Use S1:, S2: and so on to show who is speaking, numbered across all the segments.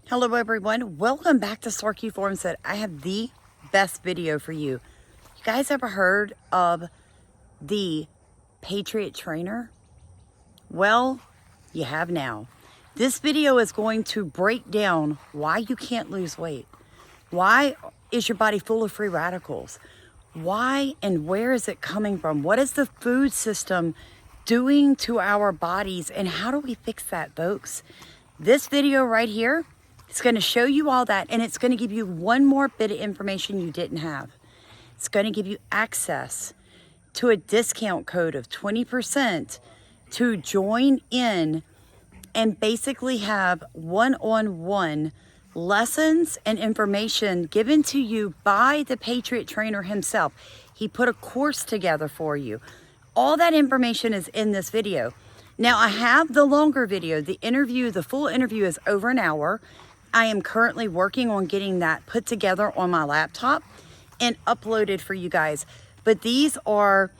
S1: Hello everyone, welcome back to Sarky Forums. I have the best video for you. You guys ever heard of the Patriot Trainer? Well, you have now. This video is going to break down why you can't lose weight. Why is your body full of free radicals? Why and where is it coming from? What is the food system doing to our bodies, and how do we fix that, folks? This video right here, it's going to show you all that, and it's going to give you one more bit of information you didn't have. It's going to give you access to a discount code of 20% to join in and basically have one-on-one lessons and information given to you by the Patriot Trainer himself. He put a course together for you. All that information is in this video. Now, I have the longer video. The interview, the full interview is over an hour. I am currently working on getting that put together on my laptop and uploaded for you guys. But these are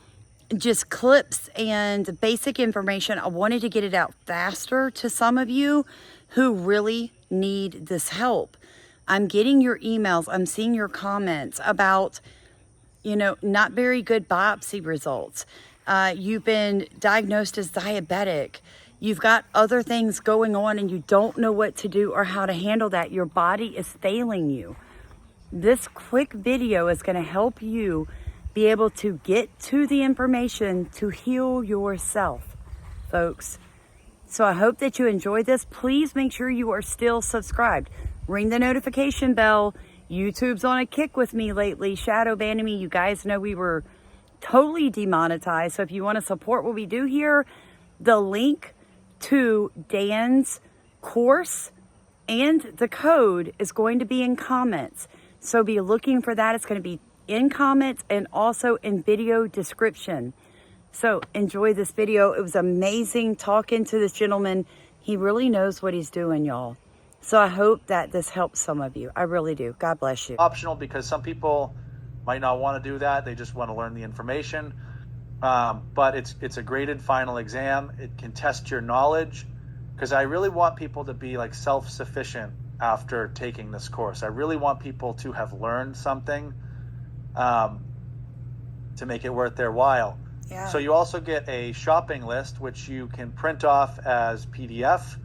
S1: just clips and basic information. I wanted to get it out faster to some of you who really need this help. I'm getting your emails. I'm seeing your comments about, not very good biopsy results. You've been diagnosed as diabetic. You've got other things going on and you don't know what to do or how to handle that. Your body is failing you. This quick video is going to help you be able to get to the information to heal yourself, folks. So I hope that you enjoy this. Please make sure you are still subscribed. Ring the notification bell. YouTube's on a kick with me lately, shadow banning me. You guys know we were totally demonetized. So if you want to support what we do here, the link to Dan's course and the code is going to be in comments. So be looking for that. It's going to be in comments and also in video description. So enjoy this video. It was amazing talking to this gentleman. He really knows what he's doing, y'all. So I hope that this helps some of you. I really do. God bless you.
S2: Optional, because some people might not want to do that. They just want to learn the information. But it's a graded final exam. It can test your knowledge, because I really want people to be like self-sufficient after taking this course. I really want people to have learned something to make it worth their while. Yeah. So you also get a shopping list, which you can print off as PDF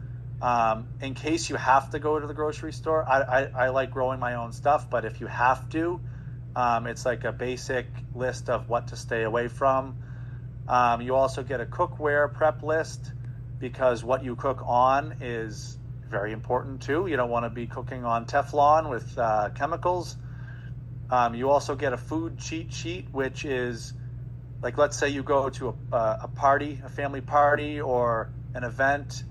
S2: in case you have to go to the grocery store. I like growing my own stuff, but if you have to, it's like a basic list of what to stay away from. You also get a cookware prep list, because what you cook on is very important too. You don't want to be cooking on Teflon with chemicals. You also get a food cheat sheet, which is like, let's say you go to a party, a family party or an event,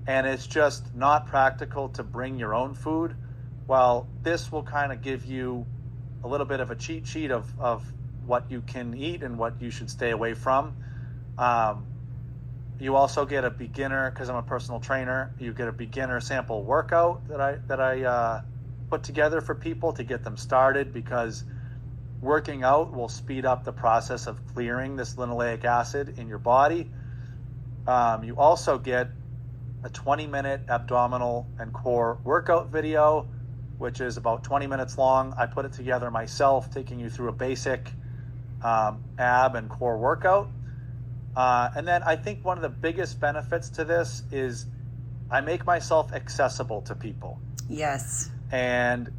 S2: and it's just not practical to bring your own food. Well, this will kind of give you a little bit of a cheat sheet of what you can eat and what you should stay away from. You also get a beginner, because I'm a personal trainer, you get a beginner sample workout that I put together for people to get them started, because working out will speed up the process of clearing this linoleic acid in your body. You also get a 20-minute abdominal and core workout video, which is about 20 minutes long. I put it together myself, taking you through a basic ab and core workout. And then I think one of the biggest benefits to this is I make myself accessible to people.
S1: Yes.
S2: And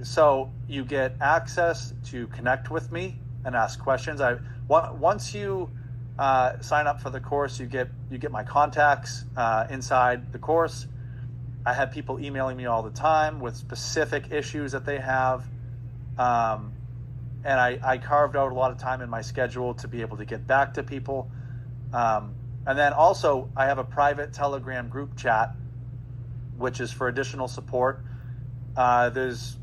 S2: so you get access to connect with me and ask questions. Once you sign up for the course, you get my contacts inside the course. I have people emailing me all the time with specific issues that they have. And I carved out a lot of time in my schedule to be able to get back to people. And then also I have a private Telegram group chat, which is for additional support. There's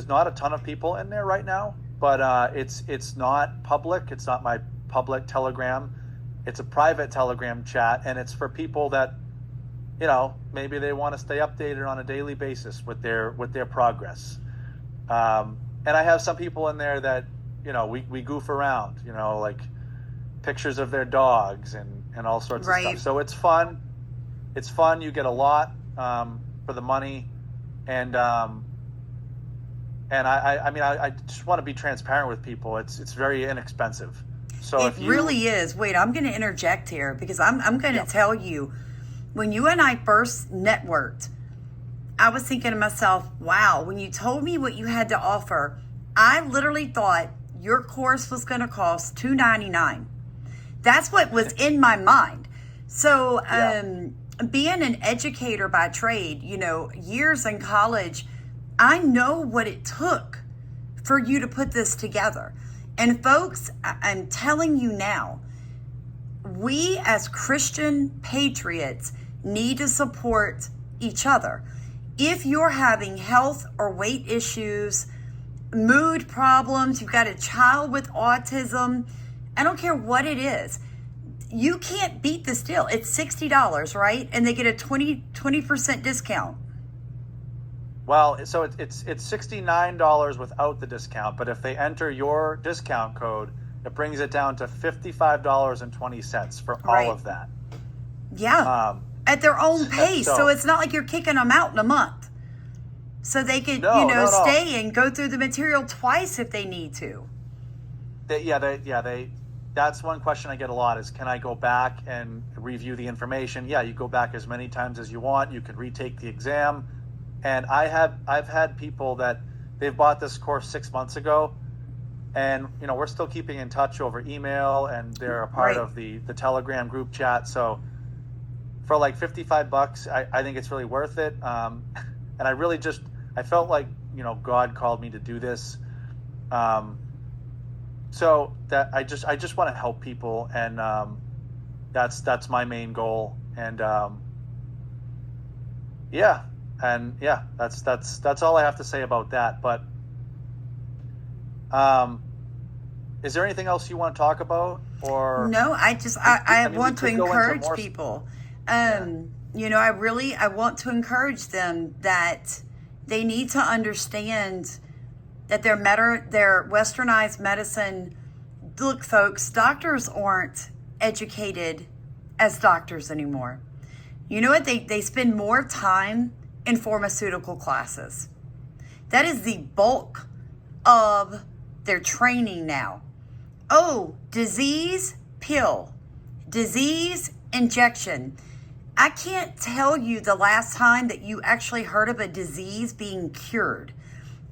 S2: not a ton of people in there right now, but it's not public. It's not my public Telegram. It's a private Telegram chat, and it's for people that, maybe they want to stay updated on a daily basis with their progress. And I have some people in there that, we goof around, like pictures of their dogs and all sorts of stuff. So it's fun. You get a lot. for the money, and I just want to be transparent with people. It's very inexpensive. So
S1: it really is. Wait, I'm going to interject here because I'm going to tell you, when you and I first networked, I was thinking to myself, wow, when you told me what you had to offer, I literally thought your course was going to cost $299. That's what was in my mind. So being an educator by trade, years in college, I know what it took for you to put this together. And folks, I'm telling you now, we as Christian patriots need to support each other. If you're having health or weight issues, mood problems, you've got a child with autism, I don't care what it is, you can't beat this deal. It's $60, right? And they get a 20% discount.
S2: Well, so it's $69 without the discount, but if they enter your discount code, it brings it down to $55.20 for all of that.
S1: Yeah, at their own pace. So it's not like you're kicking them out in a month. So they could, stay and go through the material twice if they need to.
S2: That's one question I get a lot is, can I go back and review the information? Yeah, you go back as many times as you want. You can retake the exam. And I've had people that they've bought this course 6 months ago, and we're still keeping in touch over email, and they're a part of the Telegram group chat. So for like $55, I think it's really worth it. And I felt like God called me to do this. So that I just want to help people, and that's my main goal. And that's all I have to say about that. But is there anything else you want to talk about? Or
S1: no, I want to encourage people. I want to encourage them that they need to understand that their westernized medicine. Look, folks, doctors aren't educated as doctors anymore. You know what? They spend more time in pharmaceutical classes. That is the bulk of their training now. Oh, disease pill, disease injection. I can't tell you the last time that you actually heard of a disease being cured.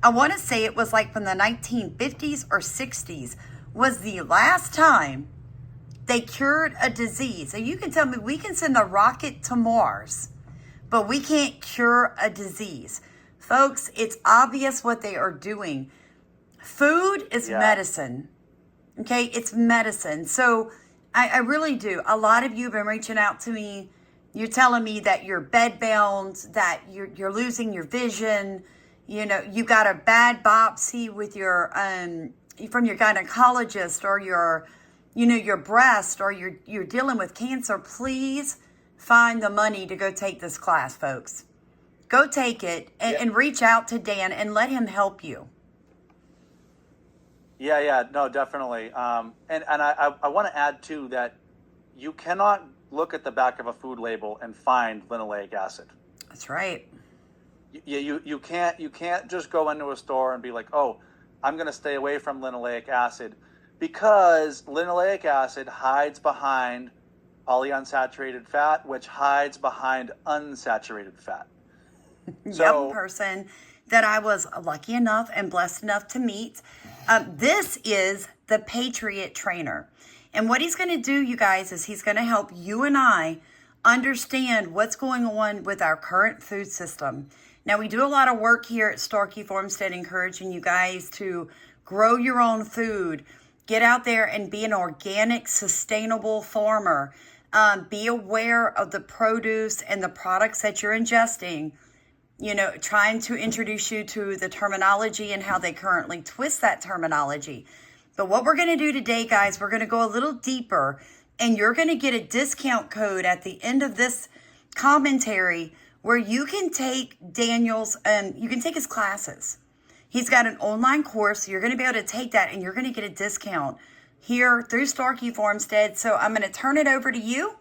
S1: I want to say it was like from the 1950s or 60s was the last time they cured a disease. So you can tell me we can send a rocket to Mars, but we can't cure a disease. Folks, it's obvious what they are doing. Food is medicine. Okay, it's medicine. So I really do. A lot of you have been reaching out to me. You're telling me that you're bedbound, that you're losing your vision. You got a bad biopsy with your from your gynecologist, or your breast, or you're dealing with cancer. Please find the money to go take this class, folks. Go take it and reach out to Dan and let him help you.
S2: No, definitely. And I want to add too that you cannot look at the back of a food label and find linoleic acid.
S1: That's right.
S2: You can't just go into a store and be like, oh, I'm going to stay away from linoleic acid, because linoleic acid hides behind polyunsaturated fat, which hides behind unsaturated fat.
S1: Young person that I was lucky enough and blessed enough to meet. This is the Patriot Trainer. And what he's going to do, you guys, is he's going to help you and I understand what's going on with our current food system. Now, we do a lot of work here at Starkey Farmstead, encouraging you guys to grow your own food, get out there and be an organic, sustainable farmer. Be aware of the produce and the products that you're ingesting. Trying to introduce you to the terminology and how they currently twist that terminology. But what we're going to do today, guys, we're going to go a little deeper, and you're going to get a discount code at the end of this commentary where you can take you can take his classes. He's got an online course. You're going to be able to take that, and you're going to get a discount here through Starkey Farmstead. So I'm going to turn it over to you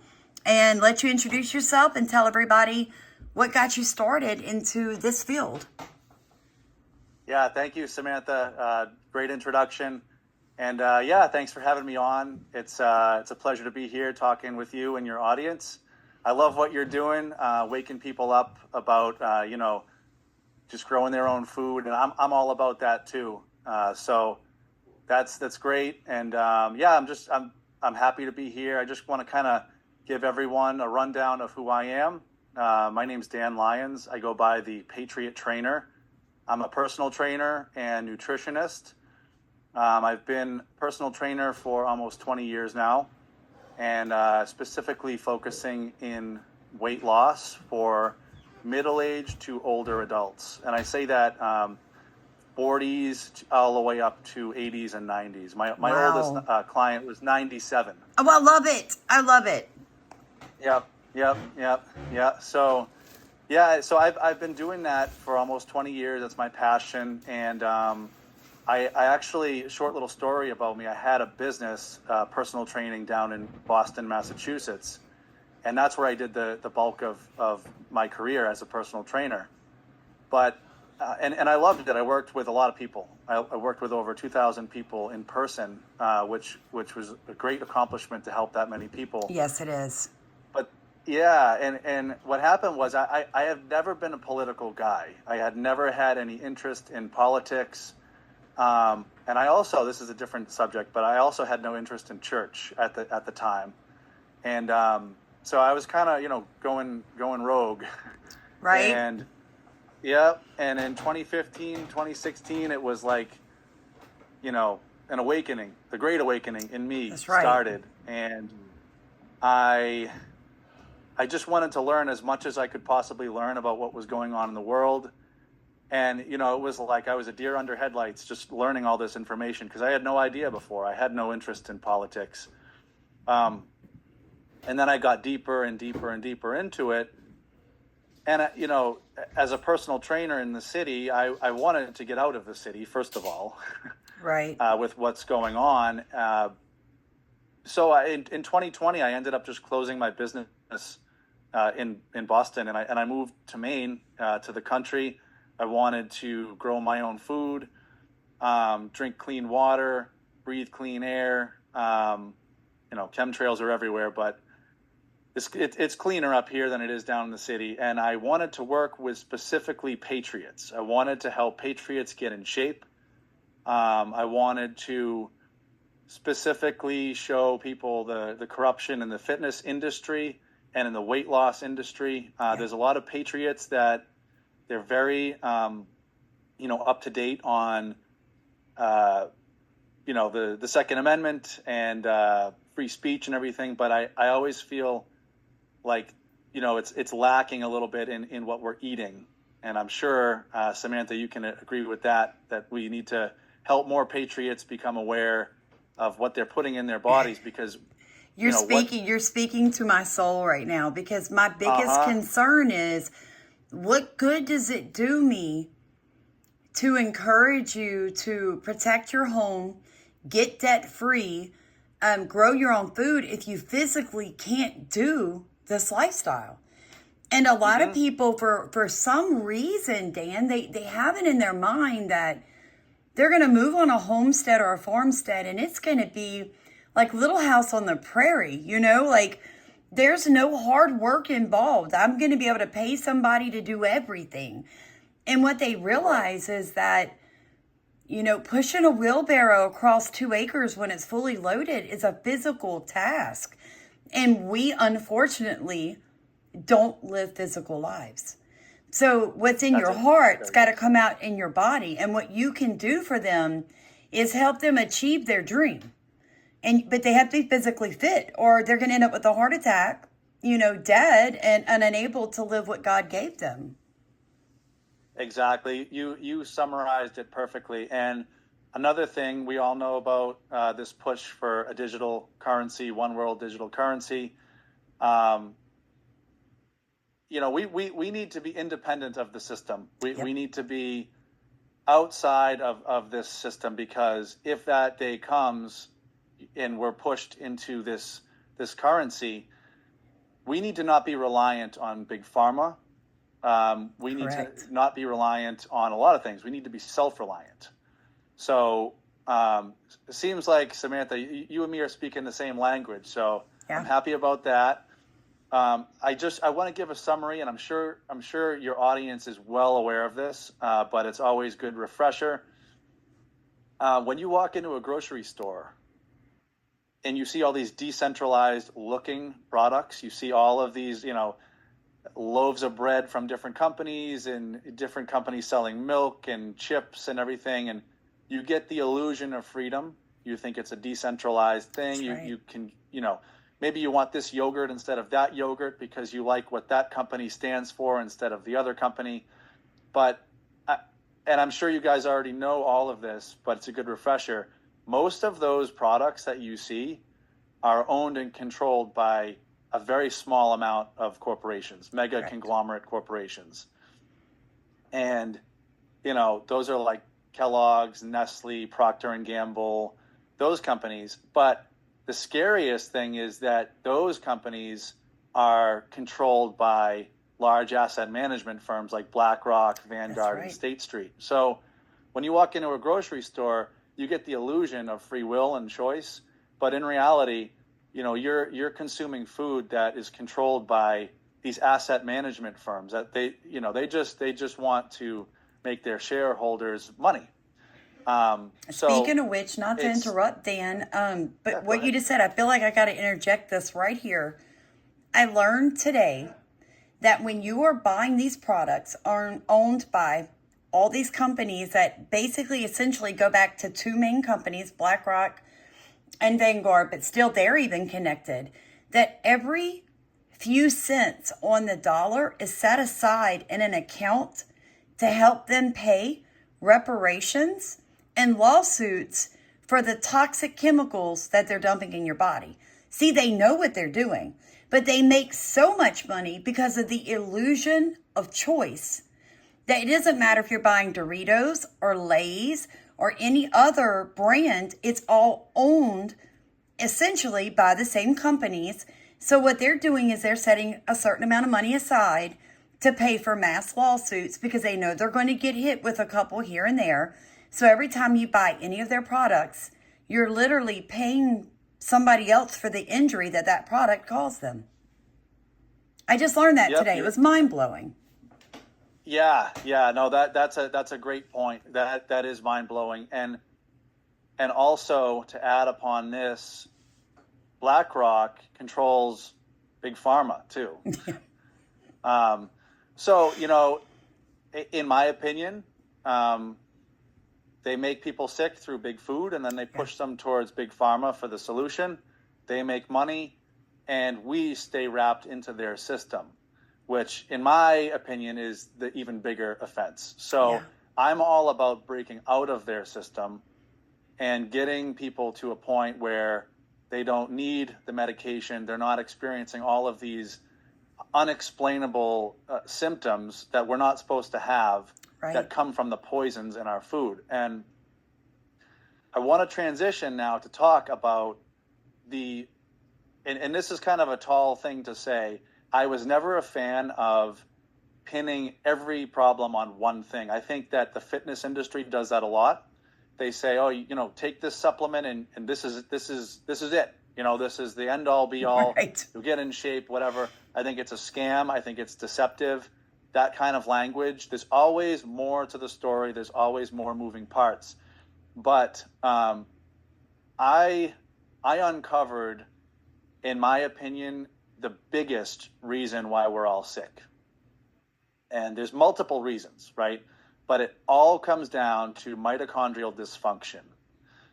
S1: and let you introduce yourself and tell everybody what got you started into this field?
S2: Yeah, thank you, Samantha. Great introduction. And yeah, thanks for having me on. It's a pleasure to be here talking with you and your audience. I love what you're doing, waking people up about, just growing their own food. And I'm all about that too. So that's great. And yeah, I'm happy to be here. I just want to kind of give everyone a rundown of who I am. My name's Dan Lyons. I go by the Patriot Trainer. I'm a personal trainer and nutritionist. I've been personal trainer for almost 20 years now, and specifically focusing in weight loss for middle-aged to older adults. And I say that 40s all the way up to 80s and 90s. My
S1: Wow.
S2: oldest client was 97.
S1: Oh, I love it. I love it.
S2: Yep. So, yeah, so I've been doing that for almost 20 years. That's my passion. And I actually, short little story about me, I had a business, personal training down in Boston, Massachusetts. And that's where I did the bulk of my career as a personal trainer. But, and I loved it. I worked with a lot of people. I worked with over 2,000 people in person, which was a great accomplishment to help that many people.
S1: Yes, it is.
S2: But yeah, and what happened was I have never been a political guy. I had never had any interest in politics. And I also, this is a different subject, but I also had no interest in church at the time. And so I was kind of, going rogue.
S1: Right.
S2: And yeah, and in 2015, 2016, it was like, an awakening, the great awakening in me.
S1: That's right.
S2: Started. And I just wanted to learn as much as I could possibly learn about what was going on in the world. And, it was like I was a deer under headlights just learning all this information because I had no idea before. I had no interest in politics. And then I got deeper and deeper and deeper into it. And, as a personal trainer in the city, I wanted to get out of the city, first of all,
S1: Right.
S2: with what's going on. So in 2020, I ended up just closing my business in Boston, and I moved to Maine, to the country. I wanted to grow my own food, drink clean water, breathe clean air. Chemtrails are everywhere, but it's cleaner up here than it is down in the city. And I wanted to work with specifically patriots. I wanted to help patriots get in shape. I wanted to specifically show people the corruption in the fitness industry and in the weight loss industry. There's a lot of patriots that they're very, up to date on, the Second Amendment and free speech and everything. But I always feel like, it's lacking a little bit in what we're eating. And I'm sure, Samantha, you can agree with that we need to help more patriots become aware of what they're putting in their bodies, because
S1: You're speaking to my soul right now, because my biggest concern is, what good does it do me to encourage you to protect your home, get debt free, grow your own food if you physically can't do this lifestyle? And a lot of people, for some reason, Dan, they have it in their mind that they're going to move on a homestead or a farmstead, and it's going to be like Little House on the Prairie, like there's no hard work involved. I'm going to be able to pay somebody to do everything. And what they realize is that, pushing a wheelbarrow across 2 acres when it's fully loaded is a physical task. And we, unfortunately, don't live physical lives. So what's in your heart's got to come out in your body. And what you can do for them is help them achieve their dream. But they have to be physically fit, or they're going to end up with a heart attack, dead and unable to live what God gave them.
S2: Exactly. You summarized it perfectly. And another thing, we all know about this push for a digital currency, one world digital currency. We need to be independent of the system. We need to be outside of this system, because if that day comes and we're pushed into this currency, we need to not be reliant on big pharma. We need to
S1: Correct.
S2: not be reliant on a lot of things. We need to be self-reliant. So it seems like, Samantha, you and me are speaking the same language. So
S1: Yeah.
S2: I'm happy about that. I want to give a summary, and I'm sure your audience is well aware of this, but it's always good refresher. When you walk into a grocery store and you see all these decentralized looking products, you see all of these, loaves of bread from different companies and different companies selling milk and chips and everything, and you get the illusion of freedom. You think it's a decentralized thing. You can, maybe you want this yogurt instead of that yogurt because you like what that company stands for instead of the other company. And I'm sure you guys already know all of this, but it's a good refresher. Most of those products that you see are owned and controlled by a very small amount of corporations, mega conglomerate corporations. And, those are like Kellogg's, Nestle, Procter and Gamble, those companies. But the scariest thing is that those companies are controlled by large asset management firms like BlackRock, Vanguard, and State Street. So when you walk into a grocery store, you get the illusion of free will and choice. But in reality, you're consuming food that is controlled by these asset management firms that they just want to make their shareholders money.
S1: Speaking of which, not to interrupt, Dan, but what you just said, I feel like I got to interject this right here. I learned today that when you are buying these products are owned by all these companies that basically essentially go back to two main companies, BlackRock and Vanguard, but still they're even connected, that every few cents on the dollar is set aside in an account to help them pay reparations and lawsuits for the toxic chemicals that they're dumping in your body. See, they know what they're doing, but they make so much money because of the illusion of choice that it doesn't matter if you're buying Doritos or Lay's or any other brand, it's all owned essentially by the same companies. So what they're doing is they're setting a certain amount of money aside to pay for mass lawsuits because they know they're going to get hit with a couple here and there. So every time you buy any of their products, you're literally paying somebody else for the injury that product caused them. I just learned that today. It was mind-blowing.
S2: Yeah, no, that's a great point. That is mind-blowing. And also to add upon this, BlackRock controls Big Pharma too. So, in my opinion, they make people sick through big food, and then they push them towards Big Pharma for the solution. They make money, and we stay wrapped into their system, which, in my opinion, is the even bigger offense. So I'm all about breaking out of their system and getting people to a point where they don't need the medication. They're not experiencing all of these unexplainable symptoms that we're not supposed to have that come from the poisons in our food. And I want to transition now to talk about and this is kind of a tall thing to say, I was never a fan of pinning every problem on one thing. I think that the fitness industry does that a lot. They say, oh, take this supplement and this is it. This is the end all be all.
S1: Right.
S2: You'll get in shape, whatever. I think it's a scam. I think it's deceptive. That kind of language. There's always more to the story. There's always more moving parts. But I uncovered, in my opinion, the biggest reason why we're all sick. And there's multiple reasons, right? But it all comes down to mitochondrial dysfunction.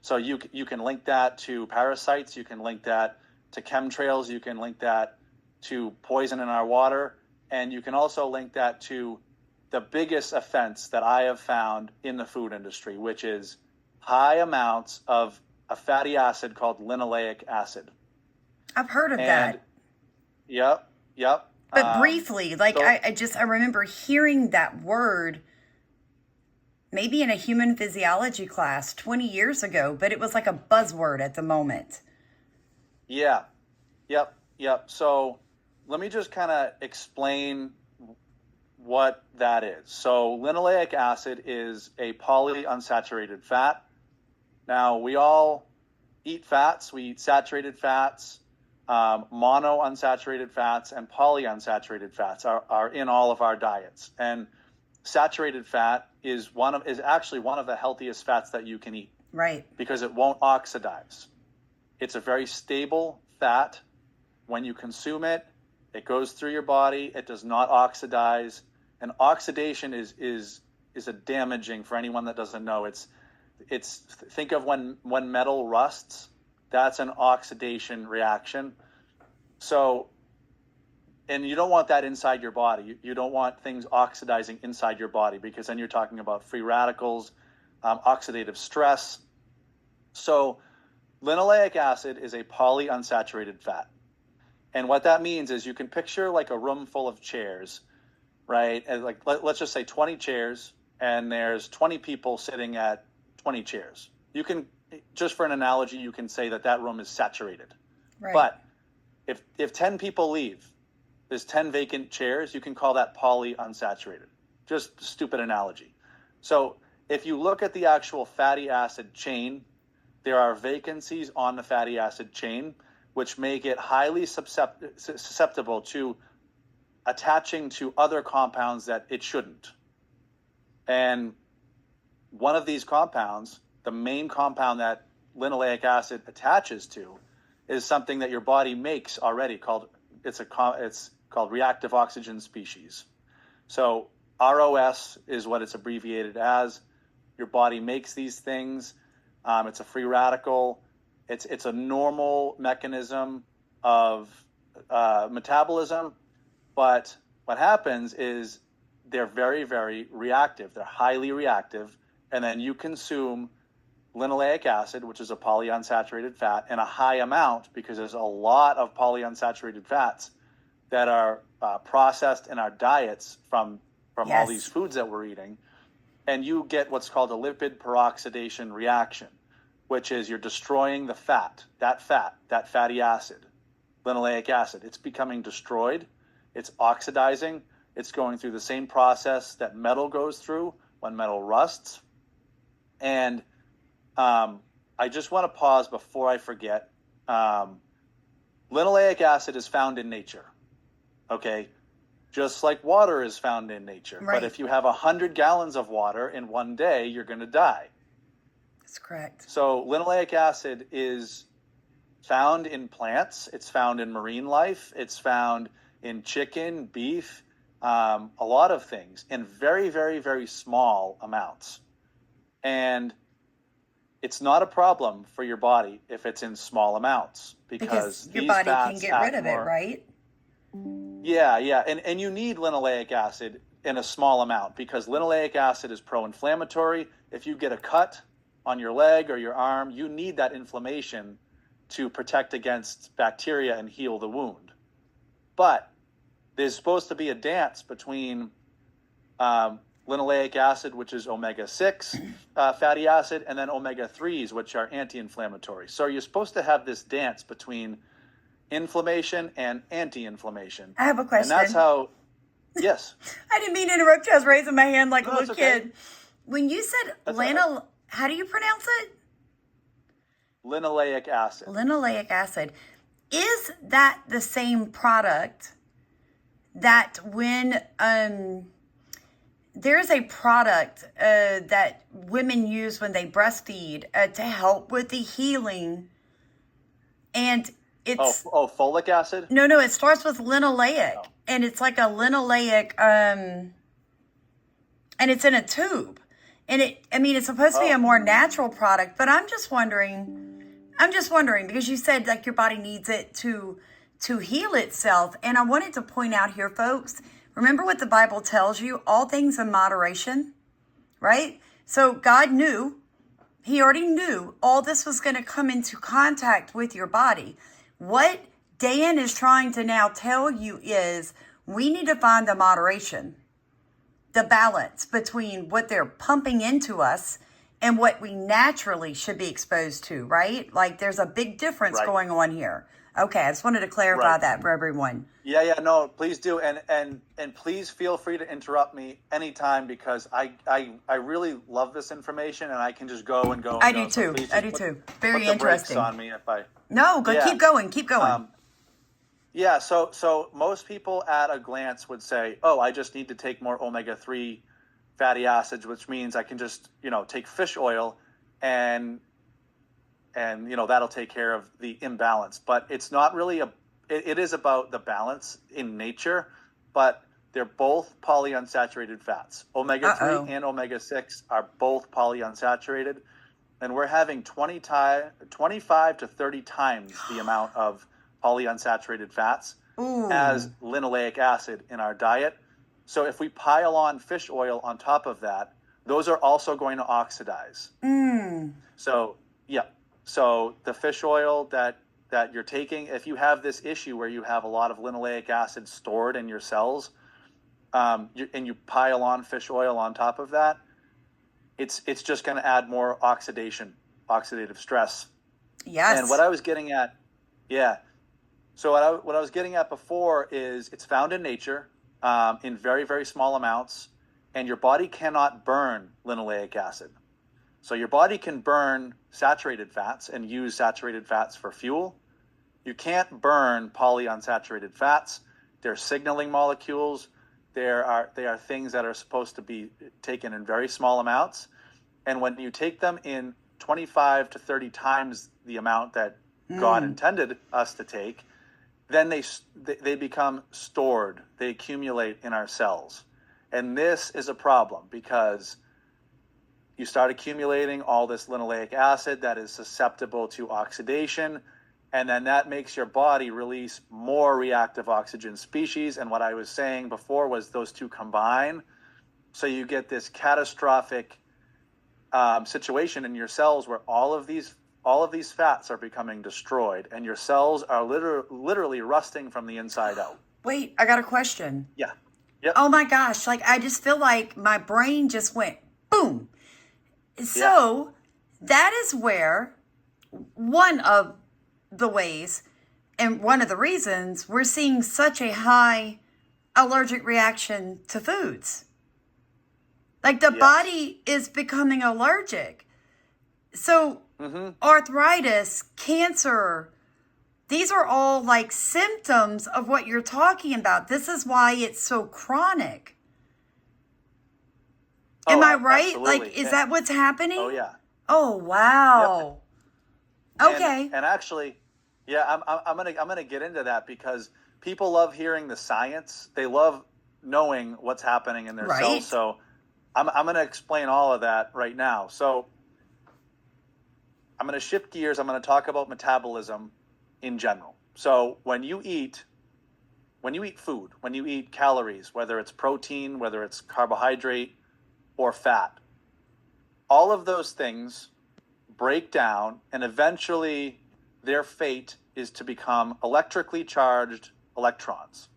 S2: So you can link that to parasites, you can link that to chemtrails, you can link that to poison in our water, and you can also link that to the biggest offense that I have found in the food industry, which is high amounts of a fatty acid called linoleic acid.
S1: I've heard of that.
S2: Yep.
S1: But briefly, I remember hearing that word maybe in a human physiology class 20 years ago, but it was like a buzzword at the moment.
S2: Yeah. Yep. So let me just kind of explain what that is. So linoleic acid is a polyunsaturated fat. Now, we all eat fats. We eat saturated fats, monounsaturated fats, and polyunsaturated fats are in all of our diets. And saturated fat is actually one of the healthiest fats that you can eat.
S1: Right.
S2: Because it won't oxidize. It's a very stable fat. When you consume it, it goes through your body. It does not oxidize. And oxidation is a damaging for anyone that doesn't know. It's think of when metal rusts, that's an oxidation reaction. So, and you don't want that inside your body. You don't want things oxidizing inside your body, because then you're talking about free radicals, oxidative stress. So linoleic acid is a polyunsaturated fat. And what that means is you can picture like a room full of chairs, right? And like, let's just say 20 chairs, and there's 20 people sitting at 20 chairs. You can, just for an analogy, you can say that room is saturated.
S1: Right.
S2: But if 10 people leave, there's 10 vacant chairs, you can call that polyunsaturated. Just stupid analogy. So if you look at the actual fatty acid chain, there are vacancies on the fatty acid chain, which make it highly susceptible to attaching to other compounds that it shouldn't. And one of these compounds, the main compound that linoleic acid attaches to, is something that your body makes already called reactive oxygen species. So ROS is what it's abbreviated as. Your body makes these things. It's a free radical. It's a normal mechanism of metabolism. But what happens is they're very, very reactive. They're highly reactive. And then you consume linoleic acid, which is a polyunsaturated fat, in a high amount, because there's a lot of polyunsaturated fats that are processed in our diets from
S1: Yes.
S2: all these foods that we're eating. And you get what's called a lipid peroxidation reaction, which is you're destroying the fat, that fatty acid, linoleic acid. It's becoming destroyed. It's oxidizing. It's going through the same process that metal goes through when metal rusts. And I just want to pause before I forget. Linoleic acid is found in nature, okay? Just like water is found in nature.
S1: Right.
S2: But if you have 100 gallons of water in one day, you're going to die.
S1: That's correct.
S2: So linoleic acid is found in plants. It's found in marine life. It's found in chicken, beef, a lot of things in very, very, very small amounts. And it's not a problem for your body if it's in small amounts, because
S1: your body can get rid of it, right?
S2: Yeah. And you need linoleic acid in a small amount, because linoleic acid is pro-inflammatory. If you get a cut on your leg or your arm, you need that inflammation to protect against bacteria and heal the wound. But there's supposed to be a dance between linoleic acid, which is omega-6 fatty acid, and then omega-3s, which are anti-inflammatory. So you're supposed to have this dance between inflammation and anti-inflammation.
S1: I have a question.
S2: And that's how, yes.
S1: I didn't mean to interrupt you. I was raising my hand like a little
S2: okay.
S1: kid. When you said how do you pronounce it?
S2: Linoleic acid.
S1: Linoleic acid. Is that the same product that when there's a product that women use when they breastfeed to help with the healing, and it's
S2: folic acid?
S1: No, it starts with linoleic, and it's like a linoleic, and it's in a tube, and it's supposed to be a more natural product, but I'm just wondering because you said like your body needs it to heal itself, and I wanted to point out here, folks. Remember what the Bible tells you, all things in moderation, right? So God knew, he already knew all this was going to come into contact with your body. What Dan is trying to now tell you is we need to find the moderation, the balance between what they're pumping into us and what we naturally should be exposed to, right? Like there's a big difference going on here. Okay, I just wanted to clarify
S2: Right.
S1: that for everyone.
S2: Yeah, no, please do, and please feel free to interrupt me anytime because I really love this information and I can just go and go
S1: I
S2: and
S1: do
S2: go. So
S1: too.
S2: please
S1: I
S2: just
S1: do
S2: put
S1: too.
S2: put
S1: Very
S2: the brakes
S1: interesting.
S2: on me if I.
S1: No, go
S2: Yeah.
S1: keep going. Keep going.
S2: Yeah. So most people at a glance would say, oh, I just need to take more omega-3 fatty acids, which means I can just take fish oil, and that'll take care of the imbalance. But it's not really it is about the balance in nature, but they're both polyunsaturated fats. Omega-3
S1: Uh-oh.
S2: and omega-6 are both polyunsaturated, and we're having 25 to 30 times the amount of polyunsaturated fats as
S1: Ooh.
S2: linoleic acid in our diet. So if we pile on fish oil on top of that, those are also going to oxidize. So, yeah. So the fish oil that you're taking, if you have this issue where you have a lot of linoleic acid stored in your cells, and you pile on fish oil on top of that, it's just going to add more oxidative stress.
S1: Yes.
S2: And what I was getting at, yeah. So what I was getting at before is it's found in nature, in very, very small amounts, and your body cannot burn linoleic acid. So your body can burn saturated fats and use saturated fats for fuel. You can't burn polyunsaturated fats. They're signaling molecules. They are things that are supposed to be taken in very small amounts. And when you take them in 25 to 30 times the amount that God intended us to take, then they become stored. They accumulate in our cells. And this is a problem because you start accumulating all this linoleic acid that is susceptible to oxidation, and then that makes your body release more reactive oxygen species. And what I was saying before was those two combine, so you get this catastrophic situation in your cells where all of these fats are becoming destroyed, and your cells are literally rusting from the inside out.
S1: Wait, I got a question.
S2: Yeah. Yep.
S1: Oh my gosh, like I just feel like my brain just went boom. So that is where one of the ways and one of the reasons we're seeing such a high allergic reaction to foods. Like the body is becoming allergic. So arthritis, cancer, these are all like symptoms of what you're talking about. This is why it's so chronic. Am I right?
S2: Absolutely.
S1: Like, is that what's happening?
S2: Oh, yeah.
S1: Oh, wow.
S2: Yep.
S1: Okay.
S2: And actually, yeah, I'm gonna get into that because people love hearing the science. They love knowing what's happening in their cells. So I'm gonna explain all of that right now. So I'm gonna shift gears. I'm gonna talk about metabolism in general. So when you eat food, when you eat calories, whether it's protein, whether it's carbohydrate or fat, all of those things break down, and eventually their fate is to become electrically charged electrons.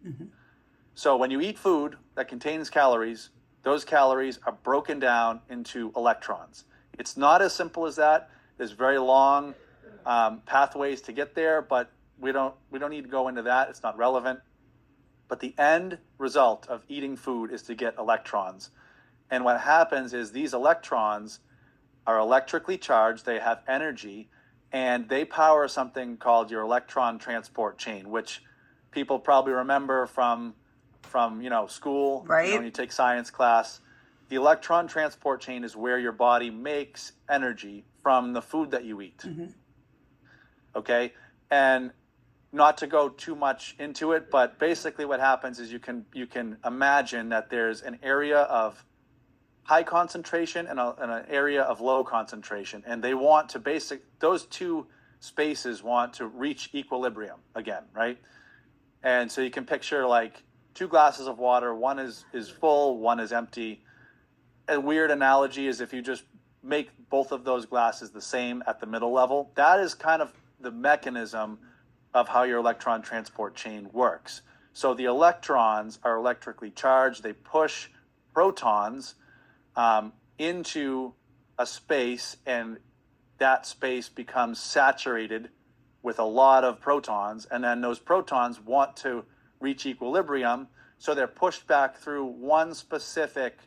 S2: So when you eat food that contains calories, those calories are broken down into electrons. It's not as simple as that. There's very long pathways to get there, but we don't need to go into that. It's not relevant. But the end result of eating food is to get electrons. And what happens is these electrons are electrically charged, they have energy, and they power something called your electron transport chain, which people probably remember from school,
S1: right?
S2: When you take science class. The electron transport chain is where your body makes energy from the food that you eat. Okay? And not to go too much into it, but basically what happens is you can imagine that there's an area of high concentration and an area of low concentration, and they want to those two spaces want to reach equilibrium again, right? And so you can picture like two glasses of water, one is full, one is empty. A weird analogy is if you just make both of those glasses the same at the middle level. That is kind of the mechanism of how your electron transport chain works. So the electrons are electrically charged, they push protons into a space, and that space becomes saturated with a lot of protons, and then those protons want to reach equilibrium, so they're pushed back through one specific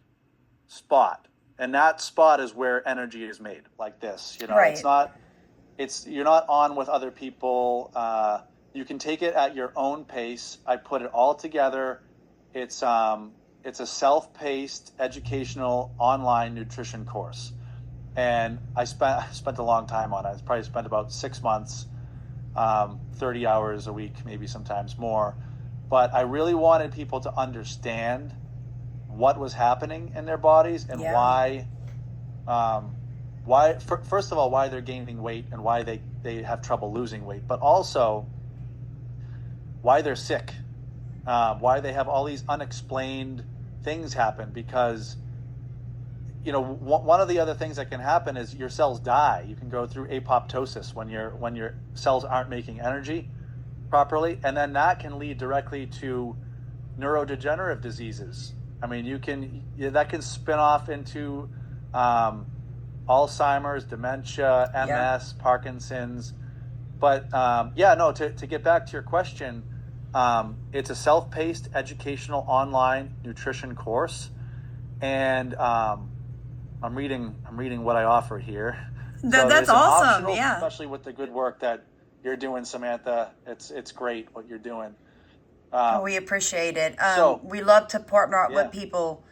S2: spot, and that spot is where energy is made, like this.
S1: Right.
S2: You're not on with other people. You can take it at your own pace. I put it all together. It's a self-paced educational online nutrition course, and I spent a long time on it. I probably spent about 6 months, 30 hours a week, maybe sometimes more. But I really wanted people to understand what was happening in their bodies and why, first of all, why they're gaining weight and why they have trouble losing weight, but also why they're sick, why they have all these unexplained things happen. Because, one of the other things that can happen is your cells die. You can go through apoptosis when your cells aren't making energy properly, and then that can lead directly to neurodegenerative diseases. I mean, that can spin off into Alzheimer's, dementia, MS, Parkinson's. But to get back to your question, it's a self-paced educational online nutrition course, and I'm reading what I offer here.
S1: That's awesome.
S2: Optional, especially with the good work that you're doing, Samantha. It's great what you're doing.
S1: We appreciate it. We love to partner up with people,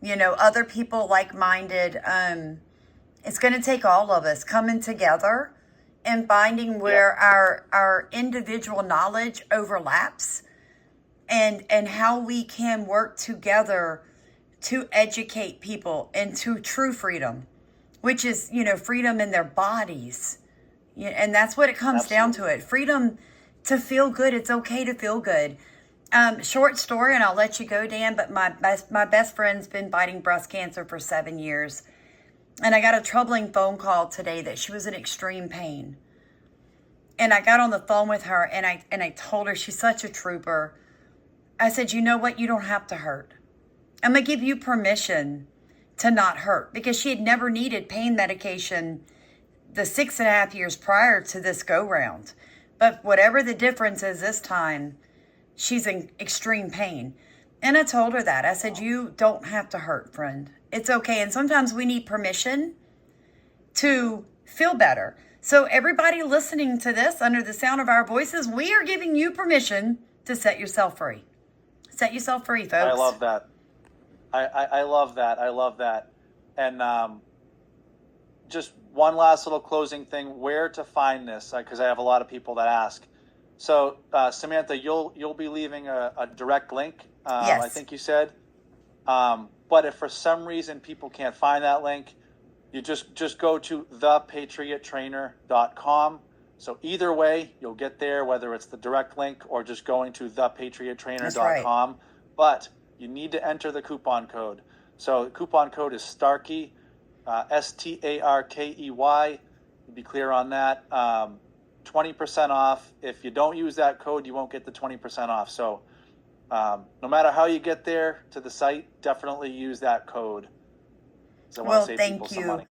S1: other people like-minded. It's going to take all of us coming together and finding where our individual knowledge overlaps, and how we can work together to educate people into true freedom, which is, freedom in their bodies. And that's what it comes down to it. Freedom to feel good. It's okay to feel good. Short story, and I'll let you go, Dan, but my best friend's been fighting breast cancer for 7 years. And I got a troubling phone call today that she was in extreme pain. And I got on the phone with her, and I told her, she's such a trooper. I said, you know what? You don't have to hurt. I'm going to give you permission to not hurt, because she had never needed pain medication the 6.5 years prior to this go-round. But whatever the difference is this time, she's in extreme pain. And I told her that. I said, you don't have to hurt, friend. It's okay. And sometimes we need permission to feel better. So everybody listening to this, under the sound of our voices, we are giving you permission to set yourself free. Set yourself free, folks.
S2: I love that. I love that. I love that. And just one last little closing thing, where to find this, because I have a lot of people that ask. So Samantha, you'll be leaving a direct link,
S1: yes.
S2: I think you said. But if for some reason people can't find that link, you just go to thepatriottrainer.com. So either way, you'll get there, whether it's the direct link or just going to thepatriottrainer.com. Right. But you need to enter the coupon code. So the coupon code is Starkey, STARKEY. Be clear on that. 20% off. If you don't use that code, you won't get the 20% off. So no matter how you get there to the site, definitely use that code. So I want to save people some money.